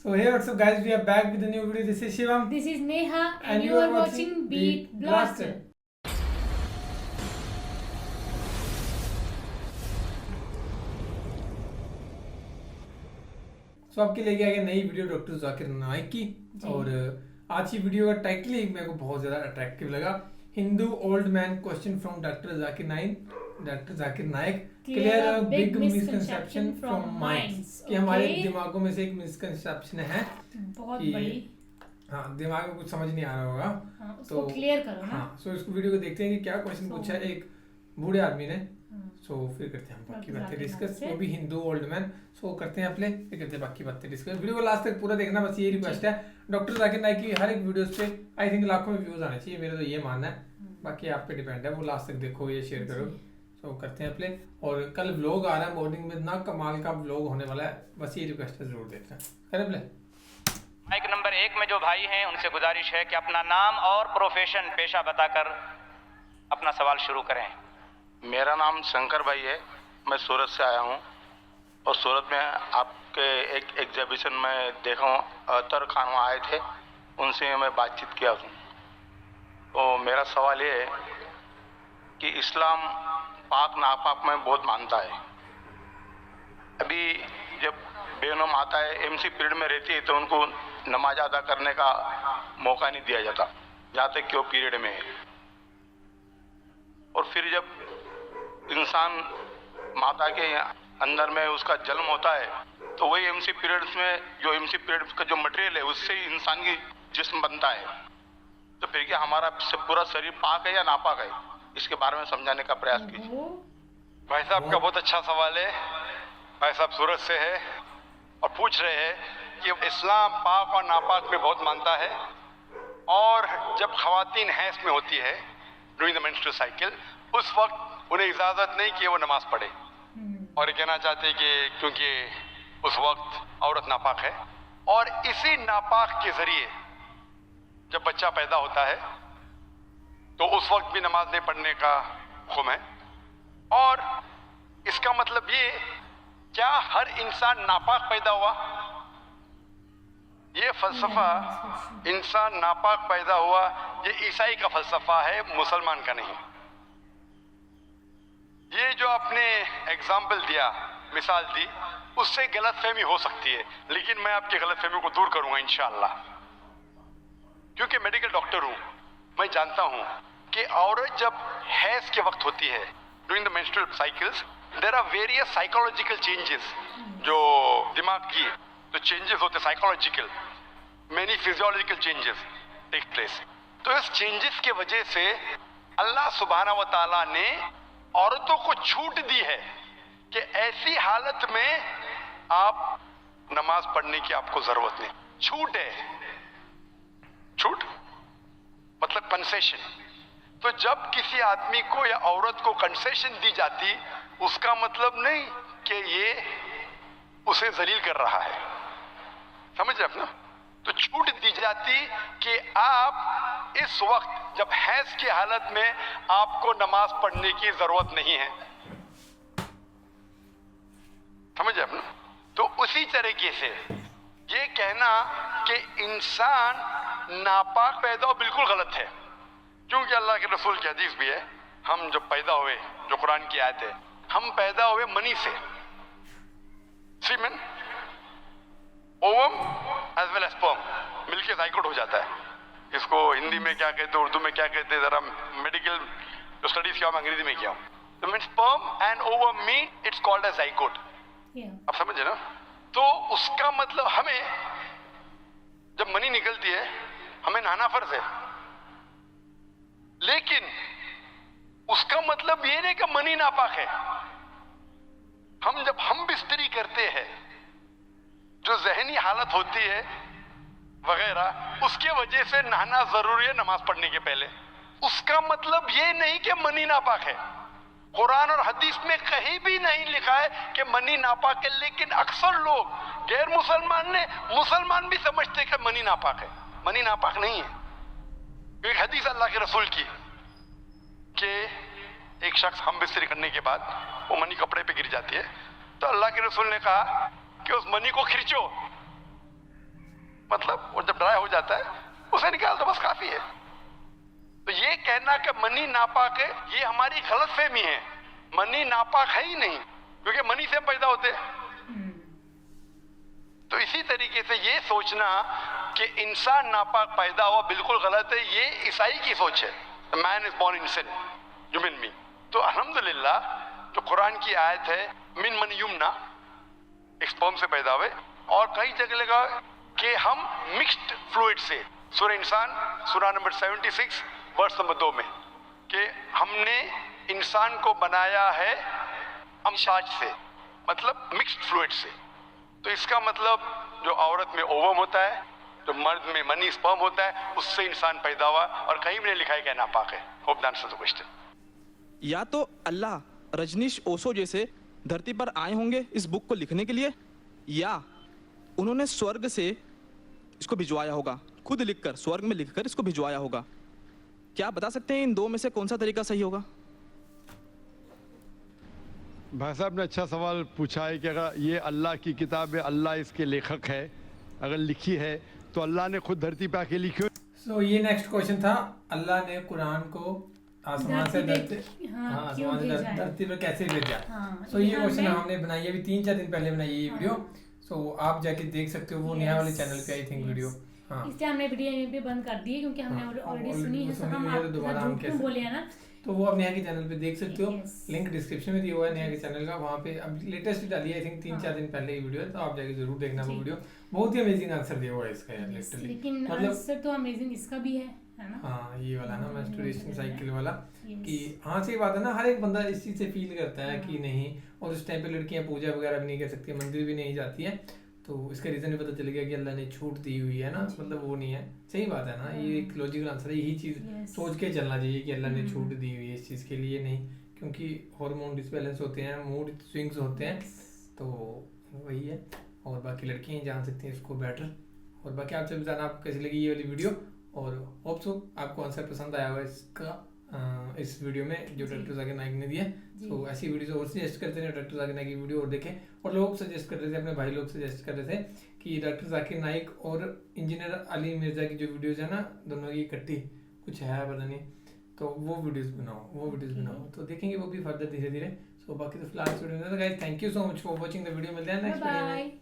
So hey, what's up guys, we are back with a new video. This is Shivam. This is Neha And you are watching Beat Blaster. So आपके लिए गया नई video doctor Zakir Naik की। और आज की video का title ही मेरे को बहुत ज़्यादा अट्रैक्टिव लगा। Hindu old man question from doctor Zakir Naik clear a big misconception from minds. कि हमारे दिमागों में से एक मिसकंसेप्शन है बहुत बड़ी। हाँ, दिमाग में कुछ समझ नहीं आ रहा होगा। हाँ, उसको क्लियर करो ना। हाँ, सो इसको वीडियो को देखते हैं कि क्या क्वेश्चन पूछा है एक बूढ़े आदमी ने। सो फिर करते हैं हम बाकी बातें डिस्कस। वो भी हिंदू ओल्ड मैन। सो करते हैं अपने, फिर करते हैं बाकी बातें डिस्कस। वीडियो को लास्ट तक पूरा देखना, बस ये रिक्वेस्ट है। डॉक्टर जाकिर नाइक की हर एक वीडियोस पे आई थिंक लाखों में व्यूज आने चाहिए, मेरा तो ये मानना है। बाकी आप पे डिपेंड है, वो लास्ट तक देखो, ये शेयर करो। सो करते हैं प्ले। और कल व्लॉग आ रहा है मॉर्निंग में, ना कमाल का व्लॉग होने वाला है। बस ये रिक्वेस्ट है, जरूर देखना। करें प्ले। माइक नंबर 1 में जो भाई हैं उनसे गुजारिश है कि अपना नाम और प्रोफेशन पेशा बताकर अपना सवाल शुरू करें। मेरा नाम शंकर भाई है, मैं सूरत से आया हूँ। और सूरत में आपके एक एग्जीबिशन में देखा हूँ, अतर खान वहाँ आए थे, उनसे मैं बातचीत किया हूँ। तो मेरा सवाल ये है कि इस्लाम पाक नापाक में बहुत मानता है। अभी जब बेगम माता है एमसी पीरियड में रहती है तो उनको नमाज अदा करने का मौका नहीं दिया जाता जहाँ तक कि वो पीरियड में है। और फिर जब इंसान माता के अंदर में उसका जन्म होता है तो वही एमसी पीरियड्स में जो एमसी पीरियड का जो मटेरियल है उससे ही इंसान की जिस्म बनता है। तो फिर क्या हमारा पूरा शरीर पाक है या नापाक है, इसके बारे में समझाने का प्रयास कीजिए। भाई साहब का बहुत अच्छा सवाल है। भाई साहब सूरत से है और पूछ रहे हैं कि इस्लाम पाक और नापाक में बहुत मानता है, और जब खवातीन हैज में होती है ड्यूरिंग द मेंस्ट्रुअल साइकिल, उस वक्त उन्हें इजाज़त नहीं कि वो नमाज पढ़े। और ये कहना चाहते हैं कि क्योंकि उस वक्त औरत नापाक है, और इसी नापाक के ज़रिए जब बच्चा पैदा होता है तो उस वक्त भी नमाज नहीं पढ़ने का हुक्म है। और इसका मतलब ये, क्या हर इंसान नापाक पैदा हुआ? ये फलसफा इंसान नापाक पैदा हुआ, ये ईसाई का फलसफा है, मुसलमान का नहीं। ये जो आपने एग्जाम्पल दिया, मिसाल दी, उससे गलतफहमी हो सकती है, लेकिन मैं आपकी गलतफहमी को दूर करूंगा इंशाअल्लाह। क्योंकि मेडिकल डॉक्टर हूं, मैं जानता हूं कि औरत जब हैज के वक्त होती है during the menstrual cycles, there are various psychological changes, जो दिमाग की जो चेंजेस होते हैं psychological, many physiological changes take place. तो इस चेंजेस के वजह से अल्लाह सुब्हाना व तआला ने औरतों को छूट दी है कि ऐसी हालत में आप नमाज पढ़ने की आपको जरूरत नहीं। छूट है, छूट मतलब कंसेशन। तो जब किसी आदमी को या औरत को कंसेशन दी जाती, उसका मतलब नहीं कि ये उसे जलील कर रहा है, समझ रहे आप ना। तो छूट दी जाती कि आप इस वक्त जब हैज की हालत में आपको नमाज पढ़ने की जरूरत नहीं है, समझ रहे आप ना। तो उसी तरीके से ये कहना कि इंसान नापाक पैदा हो बिल्कुल गलत है, क्योंकि अल्लाह के रसूल की हदीस भी है, हम जब पैदा हुए, जो कुरान की आयत है, हम पैदा हुए मनी से, semen, ovum as well as sperm, मिलके जाइगोट हो जाता है। इसको हिंदी में क्या कहते हैं, उर्दू में क्या कहते हैं, जरा मेडिकल जो स्टडीज किया मैं अंग्रेजी में किया हूँ। तो mean sperm and ovum meet, it's called as zygote. आप समझे ना। तो उसका मतलब हमें जब मनी निकलती है हमें नहाना फर्ज है, लेकिन उसका मतलब ये नहीं कि मनी नापाक है। जब हम बिस्तरी करते हैं, जो जहनी हालत होती है वगैरह, उसके वजह से नहाना जरूरी है नमाज पढ़ने के पहले। उसका मतलब ये नहीं कि मनी नापाक है। कुरान और हदीस में कहीं भी नहीं लिखा है कि मनी नापाक है, लेकिन अक्सर लोग गैर मुसलमान भी समझते कि मनी नापाक है। मनी नापाक नहीं है। एक हदीस अल्लाह के रसूल की कि एक शख्स हम बिस्तरी करने के बाद वो मनी कपड़े पे गिर जाती है, तो अल्लाह के रसूल ने कहा कि उस मनी को खींचो। मतलब वो जब ड्राई हो जाता है उसे निकाल दो, बस काफी है। तो ये कहना कि मनी नापाक है, ये हमारी गलतफहमी है। मनी नापाक है ही नहीं, क्योंकि मनी से हम पैदा होते हैं। तो इसी तरीके से ये सोचना कि इंसान नापाक पैदा हुआ बिल्कुल गलत है, ये ईसाई की सोच है। Man is born in sin, human being. तो अल्हम्दुलिल्लाह जो कुरान की आयत है, मिन मन युमना, एक स्पर्म से पैदा हुए, और कई जगह लगा कि हम मिक्स्ड फ्लूइड से, सूरह इंसान सूरह नंबर 76 वर्स नंबर 2 में, कि हमने इंसान को बनाया है अमशाज से, मतलब मिक्स्ड फ्लूइड से। तो इसका मतलब जो औरत में ओवम होता है, जो मर्द में मनी स्पर्म होता है, उससे इंसान पैदा हुआ, और कहीं भी नहीं लिखा है कि नापाक है। Hope that answers the question. या तो अल्लाह रजनीश ओशो जैसे धरती पर आए होंगे इस बुक को लिखने के लिए, या उन्होंने स्वर्ग से इसको भिजवाया होगा, खुद लिखकर स्वर्ग में लिखकर इसको भिजवाया होगा। क्या आप बता सकते हैं इन दो में से कौन सा तरीका सही होगा? भाई साहब ने अच्छा सवाल पूछा है कि अगर ये अल्लाह की किताब है, अल्लाह इसके लेखक है, अगर लिखी है तो अल्लाह ने खुद धरती पे आके लिखी। सो ये नेक्स्ट क्वेश्चन था, अल्लाह ने कुरान को आसमान से धरती, हाँ, आसमान से धरती पर कैसे भेजा। हाँ, सो ये क्वेश्चन हमने बनाई अभी 3-4 दिन पहले बनाई ये वीडियो। सो आप जाके देख सकते हो, वो नेहा वाले चैनल पे आई थिंक वीडियो। हाँ, इसलिए हमने वीडियो यहीं पे बंद कर दी है, क्योंकि हमने ऑलरेडी सुनी है, हम तो दोबारा हम आप बोले हैं ना, तो वो आप नेहा के चैनल पे देख सकते हो। Yes. लिंक डिस्क्रिप्शन में दिया हुआ है नेहा के चैनल का, वहाँ पे अब लेटेस्ट डाली है आई थिंक 3-4 दिन पहले ये वीडियो है, तो आप जाके जरूर देखना वो वीडियो। बहुत ही अमेजिंग आंसर दिया हुआ है इसका यार, लिटरली। लेकिन मतलब आंसर तो अमेजिंग इसका भी है ना। हाँ, ये वाला ना मेंस्ट्रुएशन साइकिल वाला, Yes. कि हाँ सही बात है ना, हर एक बंदा इस चीज से फील करता है कि नहीं, और उस टाइम पे लड़कियां पूजा वगैरह भी नहीं कर सकती, मंदिर भी नहीं जाती हैं, तो इसका रीजन भी पता चल गया कि अल्लाह ने छूट दी हुई है ना, मतलब वो नहीं है। सही बात है ना, ये एक लॉजिकल आंसर है, यही चीज Yes. सोच के चलना चाहिए कि अल्लाह ने छूट दी हुई है इस चीज के लिए, नहीं क्योंकि हार्मोन डिसबैलेंस होते हैं, मूड स्विंग्स होते हैं, तो वही है। और बाकी लड़कियां ही जान सकती हैं इसको बेटर। और बाकी आपसे भी बताना आपको कैसी लगी ये वाली वीडियो, और होप सो आपको आंसर पसंद आया होगा इसका, इस वीडियो में जो डॉक्टर जाकिर नाइक ने दिया। तो ऐसी वीडियो और सजेस्ट करते हैं डॉक्टर जाकिर नाइक की वीडियो और देखें। और लोग सजेस्ट कर रहे थे, अपने भाई लोग सजेस्ट कर रहे थे कि डॉक्टर जाकिर नाइक और इंजीनियर अली मिर्जा की जो वीडियोज है ना, दोनों की इकट्ठी कुछ है पता नहीं, तो वो वीडियोस बनाओ, तो देखेंगे वो भी फर्दर धीरे धीरे। सो बाकी तो फिलहाल वीडियो में guys, thank you so much for watching the video. मिलते हैं नेक्स्ट वीडियो में।